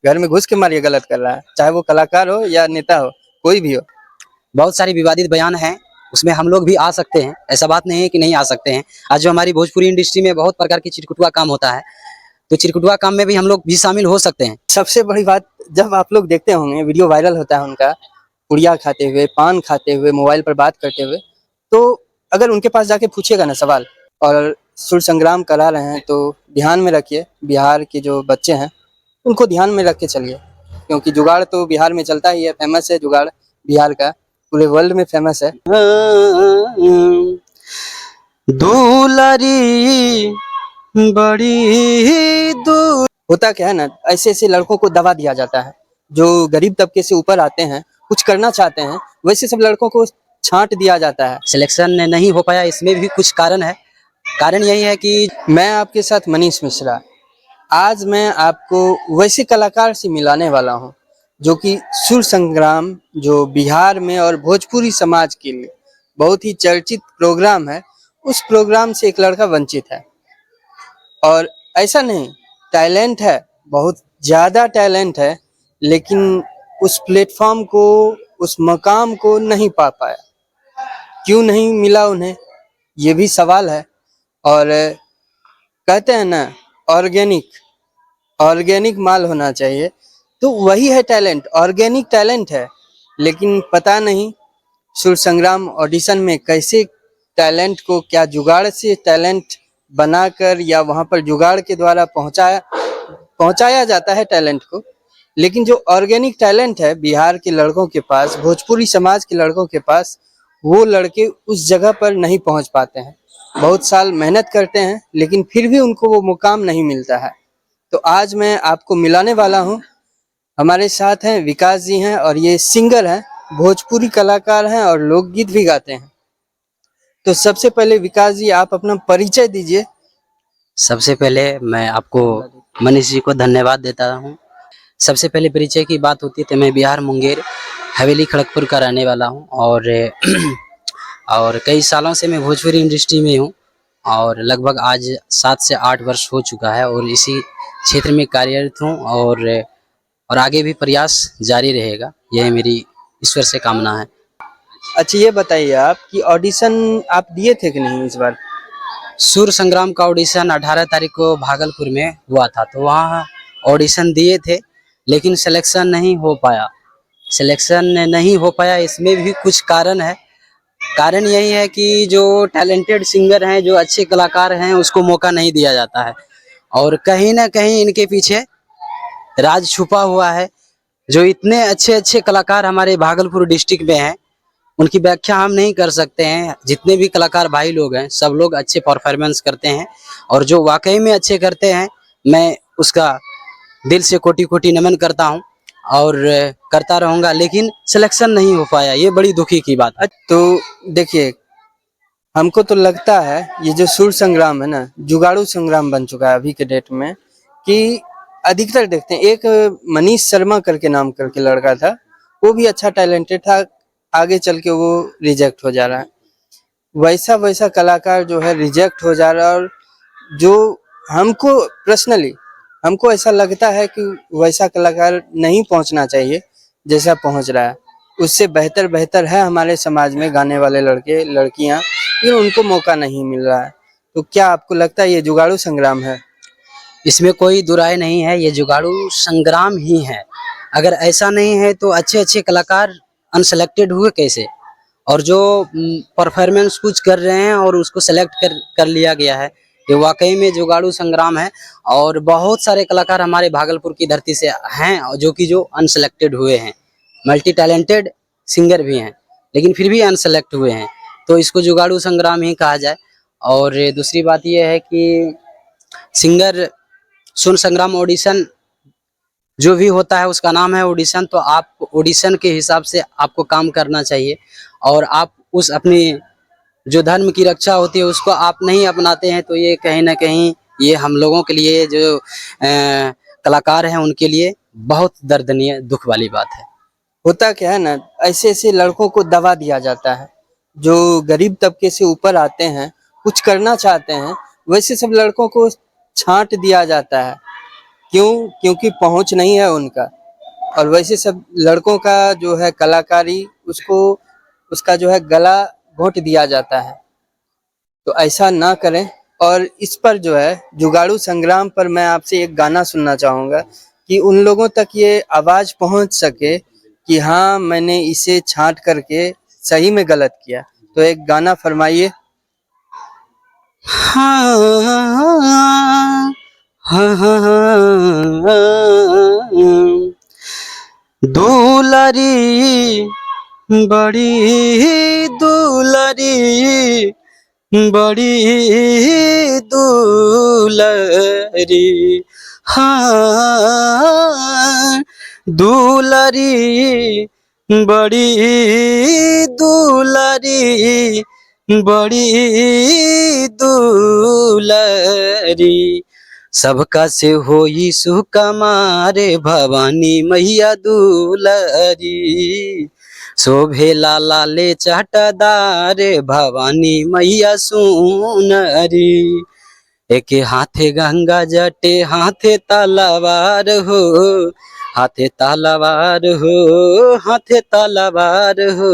घर में घुस के मारिए गलत कर रहा है, चाहे वो कलाकार हो या नेता हो, कोई भी हो। बहुत सारी विवादित बयान हैं, उसमें हम लोग भी आ सकते हैं, ऐसा बात नहीं है कि नहीं आ सकते हैं। आज जो हमारी भोजपुरी इंडस्ट्री में बहुत प्रकार की चिरकुटवा काम होता है, तो चिरकुटवा काम में भी हम लोग भी शामिल हो सकते हैं। सबसे बड़ी बात, जब आप लोग देखते होंगे वीडियो वायरल होता है उनका, पुड़िया खाते हुए, पान खाते हुए, मोबाइल पर बात करते हुए, तो अगर उनके पास जाके पूछिएगा ना सवाल और सुर संग्राम करा रहे हैं, तो ध्यान में रखिए बिहार के जो बच्चे हैं उनको ध्यान में रख के चलिए, क्योंकि जुगाड़ तो बिहार में चलता ही है, फेमस है जुगाड़ बिहार का, पूरे वर्ल्ड में फेमस है। दुलारी बड़ी दूर होता क्या है ना, ऐसे ऐसे लड़कों को दबा दिया जाता है जो गरीब तबके से ऊपर आते हैं, कुछ करना चाहते हैं, वैसे सब लड़कों को छांट दिया जाता है। सिलेक्शन नहीं हो पाया, इसमें भी कुछ कारण है। कारण यही है कि मैं आपके साथ मनीष मिश्रा, आज मैं आपको वैसे कलाकार से मिलाने वाला हूं जो कि सुर संग्राम, जो बिहार में और भोजपुरी समाज के लिए बहुत ही चर्चित प्रोग्राम है, उस प्रोग्राम से एक लड़का वंचित है। और ऐसा नहीं, टैलेंट है, बहुत ज़्यादा टैलेंट है, लेकिन उस प्लेटफॉर्म को, उस मकाम को नहीं पा पाया। क्यों नहीं मिला उन्हें, ये भी सवाल है। और कहते हैं ना, ऑर्गेनिक ऑर्गेनिक माल होना चाहिए, तो वही है टैलेंट, ऑर्गेनिक टैलेंट है। लेकिन पता नहीं सुर संग्राम ऑडिशन में कैसे टैलेंट को, क्या जुगाड़ से टैलेंट बनाकर या वहां पर जुगाड़ के द्वारा पहुंचाया जाता है टैलेंट को। लेकिन जो ऑर्गेनिक टैलेंट है बिहार के लड़कों के पास, भोजपुरी समाज के लड़कों के पास, वो लड़के उस जगह पर नहीं पहुंच पाते हैं। बहुत साल मेहनत करते हैं लेकिन फिर भी उनको वो मुकाम नहीं मिलता है। तो आज मैं आपको मिलाने वाला हूँ, हमारे साथ हैं विकास जी हैं, और ये सिंगर हैं, भोजपुरी कलाकार हैं और लोकगीत भी गाते हैं। तो सबसे पहले विकास जी, आप अपना परिचय दीजिए। सबसे पहले मैं आपको मनीष जी को धन्यवाद देता हूँ। सबसे पहले परिचय की बात होती है तो मैं बिहार मुंगेर हवेली खड़गपुर का रहने वाला हूँ, और कई सालों से मैं भोजपुरी इंडस्ट्री में हूँ, और लगभग आज 7 से 8 वर्ष हो चुका है, और इसी क्षेत्र में कार्यरत हूँ, और आगे भी प्रयास जारी रहेगा, यह मेरी ईश्वर से कामना है। अच्छा ये बताइए आप कि ऑडिशन आप दिए थे कि नहीं इस बार? सुर संग्राम का ऑडिशन 18 तारीख को भागलपुर में हुआ था, तो वहाँ ऑडिशन दिए थे, लेकिन सिलेक्शन नहीं हो पाया। सिलेक्शन नहीं हो पाया, इसमें भी कुछ कारण है। कारण यही है कि जो टैलेंटेड सिंगर हैं, जो अच्छे कलाकार हैं, उसको मौका नहीं दिया जाता है, और कहीं ना कहीं इनके पीछे राज छुपा हुआ है। जो इतने अच्छे अच्छे कलाकार हमारे भागलपुर डिस्ट्रिक्ट में हैं, उनकी व्याख्या हम नहीं कर सकते हैं। जितने भी कलाकार भाई लोग हैं, सब लोग अच्छे परफॉर्मेंस करते हैं, और जो वाकई में अच्छे करते हैं, मैं उसका दिल से कोटि कोटि नमन करता हूं और करता रहूंगा, लेकिन सिलेक्शन नहीं हो पाया, ये बड़ी दुखी की बात है। तो देखिए, हमको तो लगता है ये जो सुर संग्राम है ना, जुगाड़ू संग्राम बन चुका है अभी के डेट में, कि अधिकतर देखते हैं, एक मनीष शर्मा करके नाम करके लड़का था, वो भी अच्छा टैलेंटेड था, आगे चल के वो रिजेक्ट हो जा रहा है। वैसा वैसा कलाकार जो है रिजेक्ट हो जा रहा है, और जो हमको पर्सनली, हमको ऐसा लगता है कि वैसा कलाकार नहीं पहुंचना चाहिए जैसा पहुंच रहा है। उससे बेहतर बेहतर है हमारे समाज में गाने वाले लड़के लड़कियां, लेकिन उनको मौका नहीं मिल रहा है। तो क्या आपको लगता है ये जुगाड़ू संग्राम है? इसमें कोई दुराय नहीं है, ये जुगाड़ू संग्राम ही है। अगर ऐसा नहीं है तो अच्छे अच्छे कलाकार अनसेलेक्टेड हुए कैसे? और जो परफॉर्मेंस कुछ कर रहे हैं और उसको सेलेक्ट कर लिया गया है, ये वाकई में जुगाड़ू संग्राम है। और बहुत सारे कलाकार हमारे भागलपुर की धरती से हैं जो अनसेलेक्टेड हुए हैं, मल्टी टैलेंटेड सिंगर भी हैं, लेकिन फिर भी अनसेलेक्ट हुए हैं, तो इसको जुगाड़ू संग्राम ही कहा जाए। और दूसरी बात यह है कि सिंगर सुर संग्राम ऑडिशन जो भी होता है उसका नाम है ऑडिशन, तो आप ऑडिशन के हिसाब से आपको काम करना चाहिए, और आप उस अपनी जो धर्म की रक्षा होती है उसको आप नहीं अपनाते हैं, तो ये कहीं ना कहीं ये हम लोगों के लिए, जो कलाकार हैं, उनके लिए बहुत दर्दनीय दुख वाली बात है। होता क्या है ना, ऐसे ऐसे लड़कों को दबा दिया जाता है जो गरीब तबके से ऊपर आते हैं, कुछ करना चाहते हैं, वैसे सब लड़कों को छांट दिया जाता है। क्यों? क्योंकि पहुंच नहीं है उनका। और वैसे सब लड़कों का जो है कलाकारी, उसको उसका जो है गला घोंट दिया जाता है। तो ऐसा ना करें। और इस पर जो है जुगाड़ू संग्राम पर मैं आपसे एक गाना सुनना चाहूँगा कि उन लोगों तक ये आवाज़ पहुँच सके कि हाँ, मैंने इसे छाँट करके सही में गलत किया। तो एक गाना फरमाइए। हाँ, हाँ, हाँ, हाँ, दुलारी बड़ी दुलारी बड़ी दुलारी, हाँ दुलारी बड़ी दुलारी बड़ी दुलारी, सबका से होई सुकमारे भवानी मैया दुलारी, शोभे लाला ले चाटदार भवानी मैया सुनरी, एक हाथे गंगा जटे हाथे तलवार हो, हाथे तलवार हो, हाथे तलवार हो,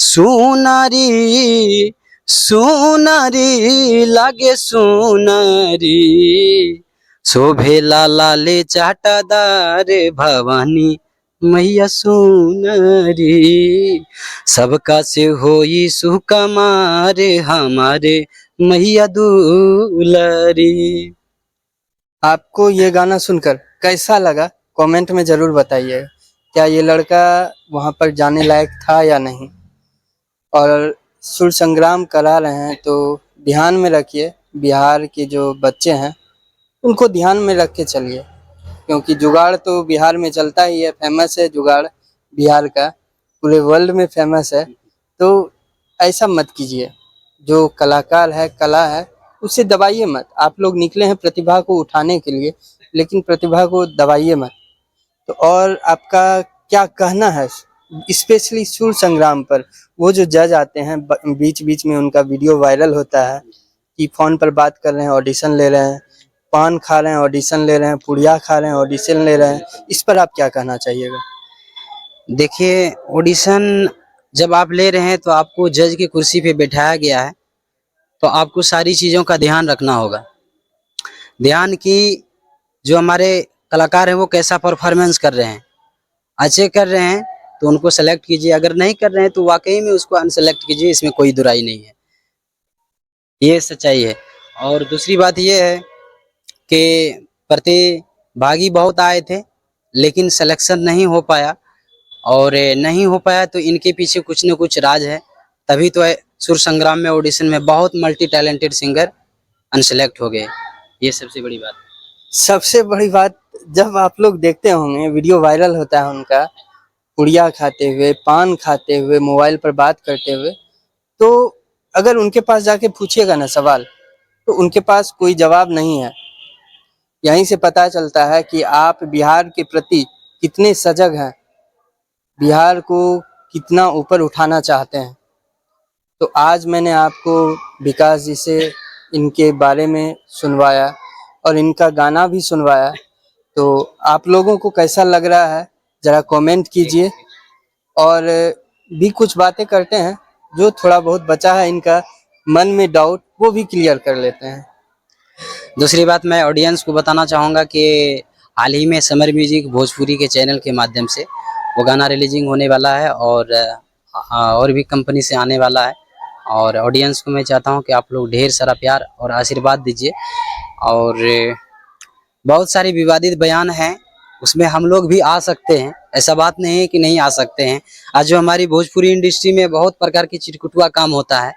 सुनारी सुनारी लागे सुनारी, शोभे लाला ले चाटदार भवानी मैया सुनरी, सबका से होई सुकमारे हमारे मैया दुलारी। आपको ये गाना सुनकर कैसा लगा? कमेंट में ज़रूर बताइएगा। क्या ये लड़का वहाँ पर जाने लायक था या नहीं? और सुर संग्राम करा रहे हैं तो ध्यान में रखिए, बिहार के जो बच्चे हैं उनको ध्यान में रख के चलिए, क्योंकि जुगाड़ तो बिहार में चलता ही है, फेमस है जुगाड़ बिहार का, पूरे वर्ल्ड में फेमस है। तो ऐसा मत कीजिए। जो कलाकार है, कला है, उसे दबाइए मत। आप लोग निकले हैं प्रतिभा को उठाने के लिए, लेकिन प्रतिभा को दबाइए मत। तो और आपका क्या कहना है स्पेशली सुर संग्राम पर? वो जो जज आते हैं, बीच बीच में उनका वीडियो वायरल होता है कि फोन पर बात कर रहे हैं, ऑडिशन ले रहे हैं, पान खा रहे हैं, ऑडिशन ले रहे हैं, पुड़िया खा रहे हैं, ऑडिशन ले रहे हैं, इस पर आप क्या कहना चाहिएगा? देखिए, ऑडिशन जब आप ले रहे हैं तो आपको जज की कुर्सी पे बैठाया गया है, तो आपको सारी चीज़ों का ध्यान रखना होगा। ध्यान कि जो हमारे कलाकार हैं वो कैसा परफॉर्मेंस कर रहे हैं, अच्छे कर रहे हैं तो उनको सेलेक्ट कीजिए, अगर नहीं कर रहे हैं तो वाकई में उसको अनसेलेक्ट कीजिए, इसमें कोई दुराई नहीं है, ये सच्चाई है। और दूसरी बात ये है कि प्रतिभागी बहुत आए थे लेकिन सिलेक्शन नहीं हो पाया, और नहीं हो पाया तो इनके पीछे कुछ न कुछ राज है, तभी तो सुर संग्राम में ऑडिशन में बहुत मल्टी टैलेंटेड सिंगर अनसेलेक्ट हो गए, ये सबसे बड़ी बात। सबसे बड़ी बात, जब आप लोग देखते होंगे वीडियो वायरल होता है उनका पुड़िया खाते हुए, पान खाते हुए, मोबाइल पर बात करते हुए, तो अगर उनके पास जाके पूछिएगा ना सवाल, तो उनके पास कोई जवाब नहीं है। यहीं से पता चलता है कि आप बिहार के प्रति कितने सजग हैं, बिहार को कितना ऊपर उठाना चाहते हैं। तो आज मैंने आपको विकास जी से इनके बारे में सुनवाया और इनका गाना भी सुनवाया। तो आप लोगों को कैसा लग रहा है ज़रा कमेंट कीजिए। और भी कुछ बातें करते हैं, जो थोड़ा बहुत बचा है इनका मन में डाउट, वो भी क्लियर कर लेते हैं। दूसरी बात मैं ऑडियंस को बताना चाहूँगा कि हाल ही में समर म्यूजिक भोजपुरी के चैनल के माध्यम से वो गाना रिलीजिंग होने वाला है, और भी कंपनी से आने वाला है, और ऑडियंस को मैं चाहता हूँ कि आप लोग ढेर सारा प्यार और आशीर्वाद दीजिए। और बहुत सारी विवादित बयान हैं, उसमें हम लोग भी आ सकते हैं, ऐसा बात नहीं है कि नहीं आ सकते हैं। आज जो हमारी भोजपुरी इंडस्ट्री में बहुत प्रकार की चिरकुटुआ काम होता है,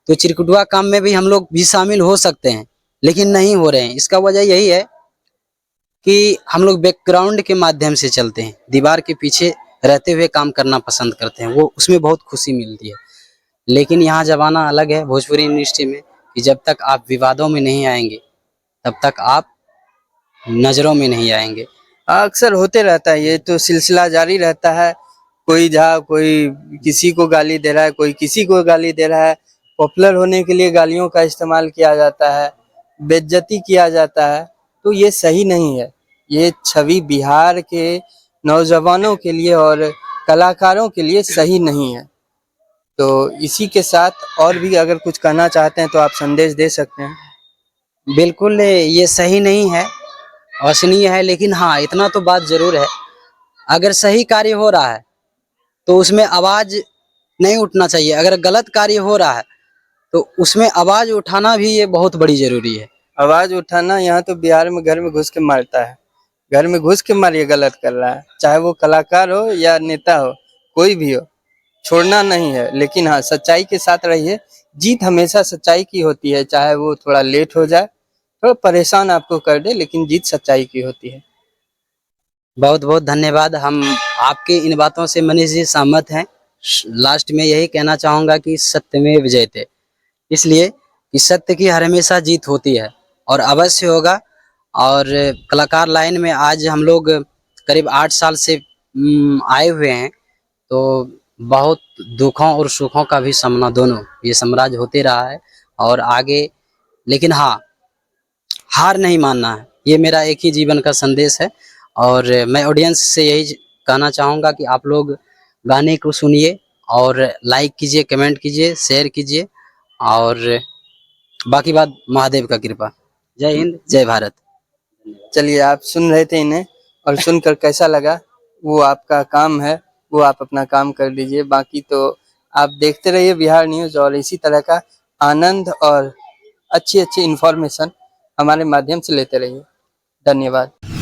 तो चिरकुटुआ काम में भी हम लोग भी शामिल हो सकते हैं, लेकिन नहीं हो रहे हैं। इसका वजह यही है कि हम लोग बैकग्राउंड के माध्यम से चलते हैं, दीवार के पीछे रहते हुए काम करना पसंद करते हैं, वो उसमें बहुत खुशी मिलती है। लेकिन यहाँ जमाना अलग है भोजपुरी इंडस्ट्री में कि जब तक आप विवादों में नहीं आएंगे तब तक आप नजरों में नहीं आएंगे। अक्सर होते रहता है, ये तो सिलसिला जारी रहता है। कोई जहाँ कोई किसी को गाली दे रहा है, कोई किसी को गाली दे रहा है। पॉपुलर होने के लिए गालियों का इस्तेमाल किया जाता है, बेइज्जती किया जाता है। तो ये सही नहीं है। ये छवि बिहार के नौजवानों के लिए और कलाकारों के लिए सही नहीं है। तो इसी के साथ और भी अगर कुछ कहना चाहते हैं तो आप संदेश दे सकते हैं। बिल्कुल ये सही नहीं है, अशनीय है, लेकिन हाँ इतना तो बात जरूर है, अगर सही कार्य हो रहा है तो उसमें आवाज नहीं उठना चाहिए, अगर गलत कार्य हो रहा है तो उसमें आवाज उठाना भी ये बहुत बड़ी जरूरी है। आवाज उठाना, यहाँ तो बिहार में घर में घुस के मारता है, घर में घुस के मार ये गलत कर रहा है, चाहे वो कलाकार हो या नेता हो, कोई भी हो, छोड़ना नहीं है। लेकिन हाँ, सच्चाई के साथ रहिए। जीत हमेशा सच्चाई की होती है, चाहे वो थोड़ा लेट हो जाए, थोड़ा परेशान आपको कर दे, लेकिन जीत सच्चाई की होती है। बहुत बहुत धन्यवाद। हम आपके इन बातों से मनीष जी सहमत हैं। लास्ट में यही कहना चाहूंगा कि सत्यमेव जयते, इसलिए कि सत्य की हर हमेशा जीत होती है और अवश्य होगा। और कलाकार लाइन में आज हम लोग करीब 8 साल से आए हुए हैं, तो बहुत दुखों और सुखों का भी सामना दोनों ये साम्राज्य होते रहा है और आगे। लेकिन हाँ, हार नहीं मानना है, ये मेरा एक ही जीवन का संदेश है। और मैं ऑडियंस से यही कहना चाहूँगा कि आप लोग गाने को सुनिए और लाइक कीजिए, कमेंट कीजिए, शेयर कीजिए, और बाकी बात महादेव का कृपा। जय हिंद, जय भारत। चलिए, आप सुन रहे थे इन्हें और सुनकर कैसा लगा, वो आपका काम है, वो आप अपना काम कर लीजिए। बाकी तो आप देखते रहिए बिहार न्यूज़ और इसी तरह का आनंद और अच्छी अच्छी इन्फॉर्मेशन हमारे माध्यम से लेते रहिए। धन्यवाद।